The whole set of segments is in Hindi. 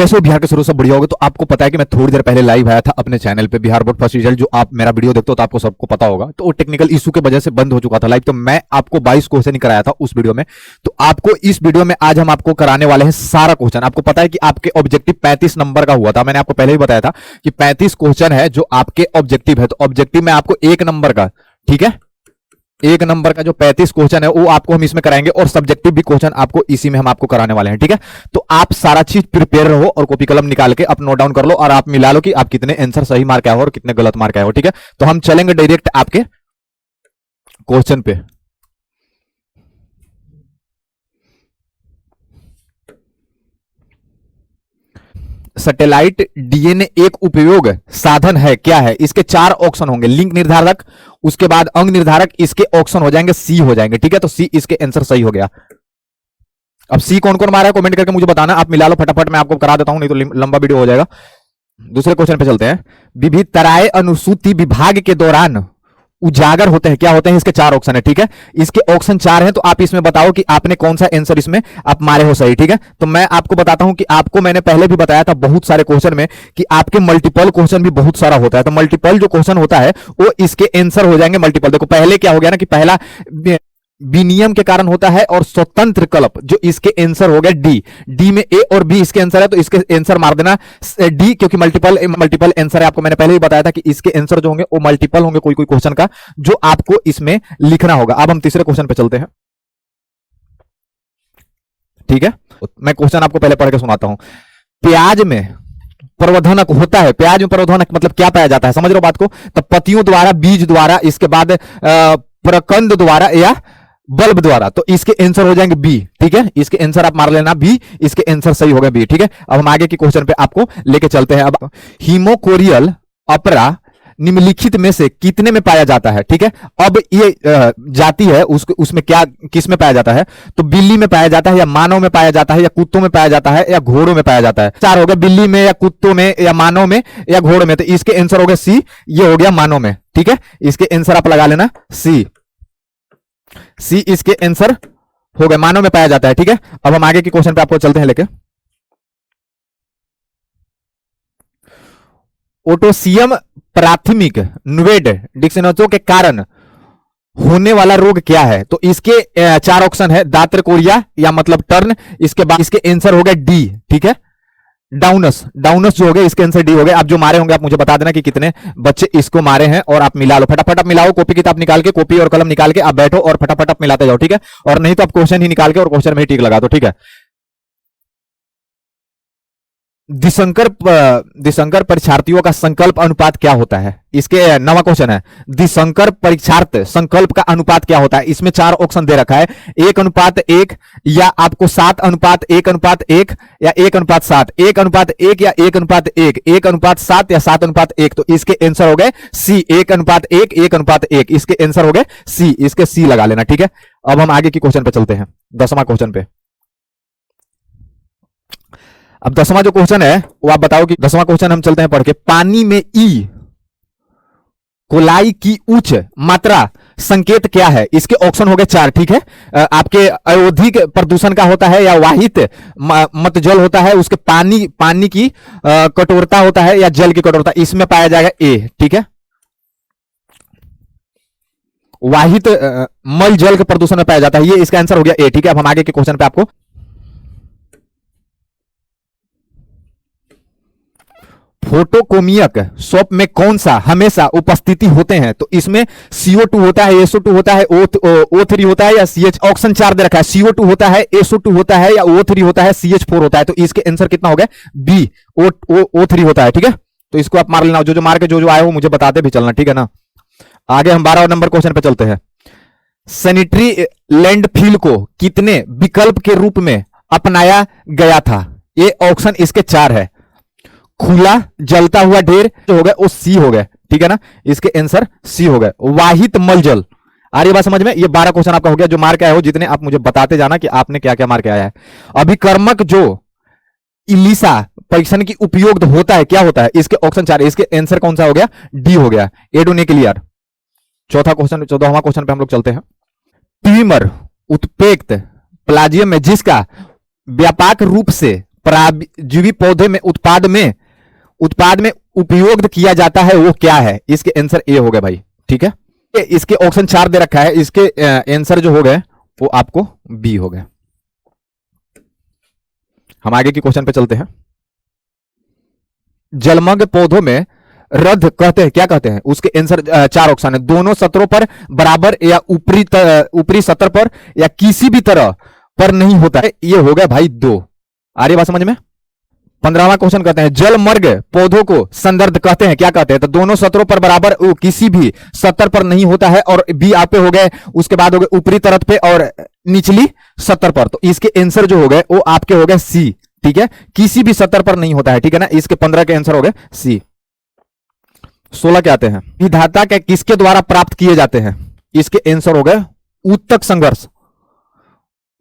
कैसे हो बिहार के शुरू सब बढ़िया होगा। तो आपको पता है कि मैं थोड़ी देर पहले लाइव आया था अपने चैनल पे बिहार बोर्ड फर्स्ट रिजल्ट, जो आप मेरा वीडियो देखते हो तो आपको सबको पता होगा। तो वो टेक्निकल इशू के वजह से बंद हो चुका था लाइव। तो मैं आपको 22 क्वेश्चन ही कराया था उस वीडियो में। तो आपको इस वीडियो में आज हम आपको कराने वाले हैं सारा क्वेश्चन। आपको पता है कि आपके ऑब्जेक्टिव 35 नंबर का हुआ था, मैंने आपको पहले ही बताया था कि 35 क्वेश्चन है जो आपके ऑब्जेक्टिव है। तो ऑब्जेक्टिव में आपको 1 नंबर का, ठीक है, 1 नंबर का जो 35 क्वेश्चन है वो आपको हम इसमें कराएंगे, और सब्जेक्टिव भी क्वेश्चन आपको इसी में हम आपको कराने वाले हैं, ठीक है। तो आप सारा चीज प्रिपेयर रहो और कॉपी कलम निकाल के आप नोट डाउन कर लो और आप मिला लो कि आप कितने आंसर सही मार्क आए हो और कितने गलत मार्क आए हो, ठीक है। तो हम चलेंगे डायरेक्ट आपके क्वेश्चन पे। सैटेलाइट डीएनए एक उपयोग साधन है, क्या है? इसके 4 ऑप्शन होंगे, लिंक निर्धारक, उसके बाद अंग निर्धारक, इसके ऑप्शन हो जाएंगे सी हो जाएंगे, ठीक है। तो सी इसके आंसर सही हो गया। अब सी कौन कौन मारा है कमेंट करके मुझे बताना, आप मिला लो फटाफट, मैं आपको करा देता हूं, नहीं तो लंबा वीडियो हो जाएगा। दूसरे क्वेश्चन पे चलते हैं। विविधताएं अनुसूची विभाग के दौरान उजागर होते हैं, क्या होते हैं? इसके 4 ऑप्शन है, ठीक है। इसके ऑप्शन 4 हैं, तो आप इसमें बताओ कि आपने कौन सा आंसर इसमें आप मारे हो सही, ठीक है। तो मैं आपको बताता हूं कि आपको मैंने पहले भी बताया था बहुत सारे क्वेश्चन में कि आपके मल्टीपल क्वेश्चन भी बहुत सारा होता है। तो मल्टीपल जो क्वेश्चन होता है वो इसके आंसर हो जाएंगे मल्टीपल। देखो पहले क्या हो गया ना कि पहला विनियम के कारण होता है और स्वतंत्र कल्प, जो इसके आंसर हो गया डी। डी में ए और बी इसके आंसर है, तो इसके आंसर मार देना डी, क्योंकि मल्टीपल आंसर है। आपको मैंने पहले ही बताया था कि इसके आंसर जो होंगे वो मल्टीपल होंगे कोई कोई क्वेश्चन का, जो आपको इसमें लिखना होगा। अब हम तीसरे क्वेश्चन पे चलते हैं, ठीक है। मैं क्वेश्चन आपको पहले पढ़ के सुनाता हूं। प्याज में प्रवर्धनक होता है, प्याज में प्रवर्धनक मतलब क्या पाया जाता है, समझ रहे हो बात को? तो पत्तियों द्वारा, बीज द्वारा, इसके बाद प्रकंद द्वारा या बल्ब द्वारा। तो इसके आंसर हो जाएंगे बी, ठीक है। इसके आंसर आप मार लेना बी, इसके आंसर सही हो गए बी, ठीक है। अब हम आगे के क्वेश्चन पे आपको लेके चलते हैं। अब हीमोकोरियल अपरा निम्नलिखित में से कितने में पाया जाता है, ठीक है। अब ये जाति है उसमें क्या, किस में पाया जाता है? तो बिल्ली में पाया जाता है, या मानव में पाया जाता है, या कुत्तों में पाया जाता है, या घोड़ों में पाया जाता है। 4 हो गए, बिल्ली में, या कुत्तों में, या मानव में, या घोड़ों में। तो इसके आंसर हो गया सी, ये हो गया मानव में, ठीक है। इसके आंसर आप लगा लेना सी, सी इसके आंसर हो गए, मानव में पाया जाता है, ठीक है। अब हम आगे के क्वेश्चन पे आपको चलते हैं लेके। ओटोसियम प्राथमिक नुवेड डिक्सनोचो के कारण होने वाला रोग क्या है? तो इसके 4 ऑप्शन है, दात्र कोरिया या मतलब टर्न, इसके बाद इसके आंसर हो गया डी, ठीक है। डाउनस, डाउनस जो हो गया इसके आंसर डी हो गया। आप जो मारे होंगे आप मुझे बता देना कि कितने बच्चे इसको मारे हैं, और आप मिला लो फटाफट, आप मिलाओ, कॉपी किताब निकाल के, कॉपी और कलम निकाल के आप बैठो और फटाफट आप मिलाते जाओ, ठीक है। और नहीं तो आप क्वेश्चन ही निकाल के और क्वेश्चन में ही टिक लगा दो, ठीक है। दिसंकर परीक्षार्थियों का संकल्प अनुपात क्या होता है? इसके 9वां क्वेश्चन है, दिसंकर परीक्षार्थ संकल्प का अनुपात क्या होता है? इसमें 4 ऑप्शन दे रखा है, 1:1, या आपको 7:1:1, या 1:7, 1:1 या 1:1, 1:7 या 7:1। तो इसके आंसर हो गए सी, 1:1, 1:1। इसके आंसर हो गए सी, इसके सी लगा लेना, ठीक है। अब हम आगे की क्वेश्चन पे चलते हैं, 10वां क्वेश्चन पे। अब 10वां जो क्वेश्चन है वो आप बताओ कि 10वां क्वेश्चन हम चलते हैं पढ़ के। पानी में ई कोलाई की उच्च मात्रा संकेत क्या है? इसके ऑप्शन हो गए 4, ठीक है। आपके अत्यधिक प्रदूषण का होता है, या वाहित मत जल होता है, उसके पानी की कठोरता होता है, या जल की कठोरता। इसमें पाया जाएगा ए, ठीक है। वाहित मल जल के प्रदूषण में पाया जाता है, ये इसका आंसर हो गया ए, ठीक है। अब हम आगे के क्वेश्चन पे आपको फोटोकोमियक शॉप में कौन सा हमेशा उपस्थिति होते हैं? तो इसमें CO2 होता है, SO2 होता है, O3 होता है, या CH। ऑप्शन 4 दे रखा है, CO2 होता है, SO2 होता है, या O3 होता है, CH4 होता है। तो इसके आंसर कितना हो गया बी, O3 होता है, ठीक है। तो इसको आप मार लेना, जो मार के जो आए हो मुझे बताते भी चलना, ठीक है ना। आगे हम 12 नंबर क्वेश्चन पे चलते हैं। सैनिटरी लैंडफिल को कितने विकल्प के रूप में अपनाया गया था? ये ऑप्शन इसके 4 है, खुला जलता हुआ ढेर जो हो गया वो सी हो गया, ठीक है ना। इसके आंसर सी हो गए, वाहित मल जल। आ रही बात समझ में? ये 12 क्वेश्चन आपका हो गया, जो मार के आए हो जितने आप मुझे बताते जाना कि आपने क्या क्या मार के आया है। अभिकर्मक जो इलिसा परीक्षण की उपयोग होता है, क्या होता है? इसके ऑप्शन 4, इसके आंसर कौन सा हो गया डी हो गया, एडोन्यूक्लियर। 14वां क्वेश्चन पे हम लोग चलते हैं। ट्यूमर उत्पेक्त प्लाजियम में जिसका व्यापक रूप से पराजीवी पौधे में उत्पाद में उपयोग किया जाता है वो क्या है? इसके आंसर ए हो गए भाई। ठीक है, इसके ऑप्शन 4 दे रखा है, इसके आंसर जो हो गए वो आपको बी हो गए। हम आगे के क्वेश्चन पे चलते हैं। जलमग्न पौधों में रद्द कहते हैं, क्या कहते हैं? उसके आंसर 4 ऑप्शन है, दोनों सतरों पर बराबर या ऊपरी सतर पर या किसी भी तरह पर नहीं होता है। ये हो गया भाई 2। आ रही बात समझ में? 15वां क्वेश्चन कहते हैं जलमर्ग पौधों को संदर्भ कहते हैं, क्या कहते हैं? तो दोनों सतरों पर बराबर किसी भी सतर पर नहीं होता है, और बी आप पे हो गए, उसके बाद हो गए ऊपरी तरफ पे और निचली सतर पर। तो इसके आंसर जो हो गए वो आपके हो गए सी। ठीक है, किसी भी सतर पर नहीं होता है। ठीक है ना, इसके 15 के आंसर हो गए सी। 16 के आते हैं, विधाता के किसके द्वारा प्राप्त किए जाते हैं? इसके आंसर हो गए ऊतक संघर्ष।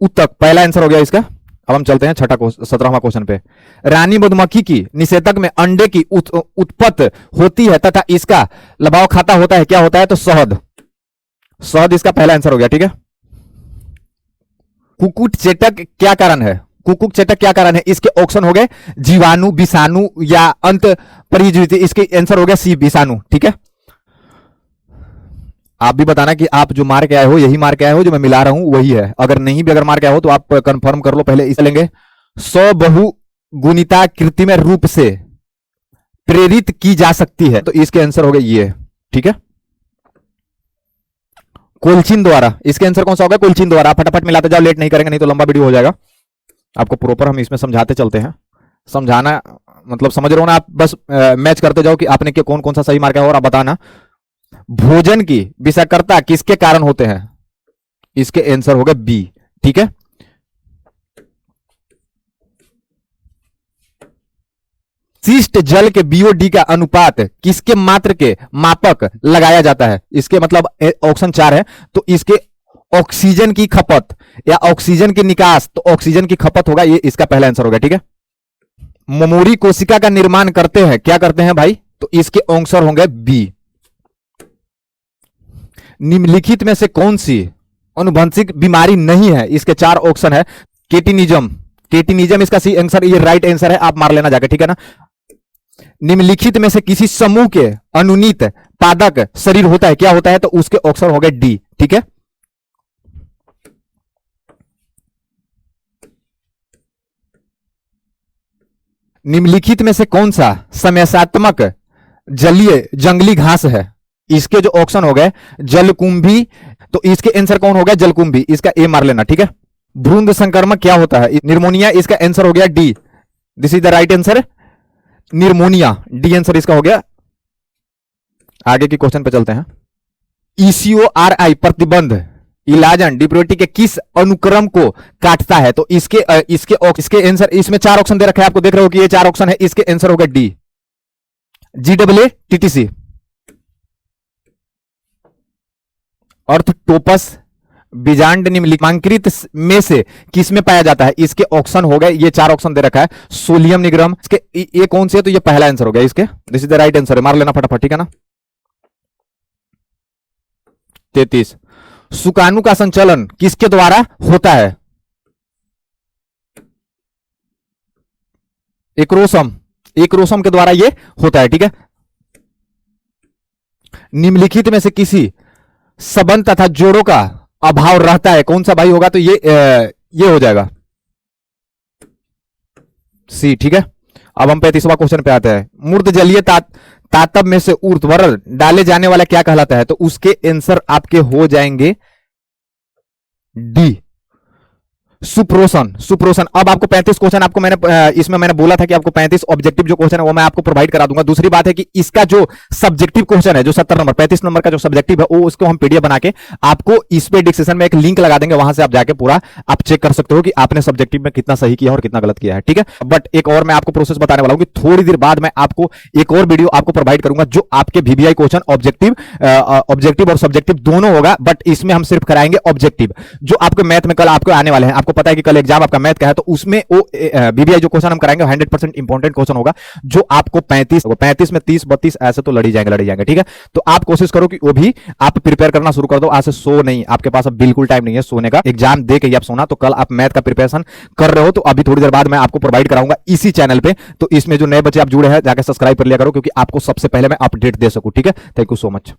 ऊतक पहला आंसर हो गया इसका। अब हम चलते हैं 17वां क्वेश्चन पे। रानी मधुमक्खी की निषेचक में अंडे की उत्पत्ति होती है तथा इसका लबाव खाता होता है, क्या होता है? तो शहद। शहद इसका पहला आंसर हो गया। ठीक है, कुकुट चेटक क्या कारण है? कुकुट चेटक क्या कारण है? इसके ऑप्शन हो गए जीवाणु, विषाणु या अंत परिजीवी। इसके आंसर हो गया सी, विषाणु। ठीक है, आप भी बताना कि आप जो मार के आए हो यही मार के आए हो, जो मैं मिला रहा हूं वही है। अगर नहीं भी अगर मार के आए हो तो आप कंफर्म कर लो। पहले इसे लेंगे, बहुगुणिता कृत्रिम रूप से प्रेरित की जा सकती है, तो इसके आंसर हो गए ये। ठीक है, कोल्चिन द्वारा। इसके आंसर कौन सा होगा? कोल्चिन द्वारा। फटाफट मिलाते जाओ, लेट नहीं करेंगे नहीं तो लंबा वीडियो हो जाएगा। आपको प्रॉपर हम इसमें समझाते चलते हैं। समझाना मतलब समझ रहे हो ना आप, बस मैच करते जाओ कि आपने क्या कौन कौन सा सही मार के, और आप बताना भोजन की विषाक्तता किसके कारण होते हैं? इसके आंसर हो गए बी। ठीक है, शिष्ट जल के बीओडी का अनुपात किसके मात्र के मापक लगाया जाता है? इसके मतलब ऑप्शन 4 है, तो इसके ऑक्सीजन की खपत या ऑक्सीजन की निकास, तो ऑक्सीजन की खपत होगा, ये इसका पहला आंसर होगा। ठीक है, ममोरी कोशिका का निर्माण करते हैं, क्या करते हैं भाई? तो इसके आंसर होंगे बी। निम्नलिखित में से कौन सी अनुवंशिक बीमारी नहीं है? इसके 4 ऑप्शन है। केटिनिज्म, केटिनिज्म इसका सी आंसर, ये राइट आंसर है, आप मार लेना जाकर। ठीक है ना, निम्नलिखित में से किसी समूह के अनुनीत पादक शरीर होता है, क्या होता है? तो उसके ऑप्शन हो गए डी। ठीक है, निम्नलिखित में से कौन सा समस्यात्मक जलीय जंगली घास है? इसके जो ऑप्शन हो गए जलकुंभी, तो इसके आंसर कौन हो गया? जलकुंभी। इसका ए मार लेना। ठीक है, भ्रूण संक्रमण क्या होता है? निमोनिया। इसका आंसर हो गया D, this is the right answer, pneumonia. D answer इसका हो गया। आगे के क्वेश्चन पे चलते हैं। ECORI प्रतिबंध इलाजन डिप्रोटी के किस अनुक्रम को काटता है? तो इसके आंसर, इसमें 4 ऑप्शन दे रखा है, आपको देख रहे हो कि ये 4 ऑप्शन है। इसके आंसर होगा डी, GAATTC। अर्थटोपस बीजांड निम्नलिखित में से किस में पाया जाता है? इसके ऑप्शन हो गए, ये 4 ऑप्शन दे रखा है, सोलियम निग्रम। इसके ये कौन से है? तो ये पहला आंसर हो गया इसके, this is the right answer है, मार लेना फटाफट। ठीक है ना, 33। सुकाणु का संचलन किसके द्वारा होता है? एक्रोसम के द्वारा ये होता है। ठीक है, निम्नलिखित में से किसी सबंध तथा जोड़ों का अभाव रहता है, कौन सा भाई होगा? तो ये हो जाएगा सी। ठीक है, अब हम 35वां क्वेश्चन पे आते हैं। मूर्ध जलीय तातब में से ऊर्ध्वाधर डाले जाने वाला क्या कहलाता है? तो उसके आंसर आपके हो जाएंगे डी, सुप्रोशन। अब आपको 35 क्वेश्चन, आपको इसमें मैंने बोला था कि आपको 35 ऑब्जेक्टिव जो क्वेश्चन है वो मैं आपको प्रोवाइड करा दूंगा। दूसरी बात है कि इसका जो सब्जेक्टिव क्वेश्चन है, जो 35 नंबर का जो सब्जेक्टिव है, वो उसको हम पीडीएफ बना के आपको इस पे डिस्क्रिप्शन में एक लिंक लगा देंगे, वहां से आप जाके पूरा आप चेक कर सकते हो कि आपने सब्जेक्टिव में कितना सही किया और कितना गलत किया है। ठीक है, बट एक और मैं आपको प्रोसेस बताने वाला हूं कि थोड़ी देर बाद मैं आपको एक और वीडियो आपको प्रोवाइड करूंगा जो आपके VBI क्वेश्चन ऑब्जेक्टिव और सब्जेक्टिव दोनों होगा, बट इसमें हम सिर्फ कराएंगे ऑब्जेक्टिव। जो आपके मैथ में कल आपको आने वाले हैं, आपको आपको पता है कि कल एग्जाम आपका मैथ का है, तो उसमें वो बीबीआई जो क्वेश्चन हम कराएंगे 100% इंपॉर्टेंट क्वेश्चन होगा, जो आपको 35 में 30 32 ऐसे तो लड़ी जाएंगे, ठीक है। तो आप कोशिश करो कि वो भी आप प्रिपेयर करना शुरू कर दो, आज से सो नहीं, आपके पास अब बिल्कुल टाइम नहीं है सोने का, एग्जाम दे के ही आप सोना। तो कल आप मैथ का प्रिपरेशन कर रहे हो तो अभी थोड़ी देर बाद मैं आपको प्रोवाइड कराऊंगा इसी चैनल पे, तो इसमें जो नए बच्चे आप जुड़े हैं जाकर सब्सक्राइब कर लिया करो, क्योंकि आपको सबसे पहले मैं अपडेट दे सकूं, ठीक है। Thank you so much.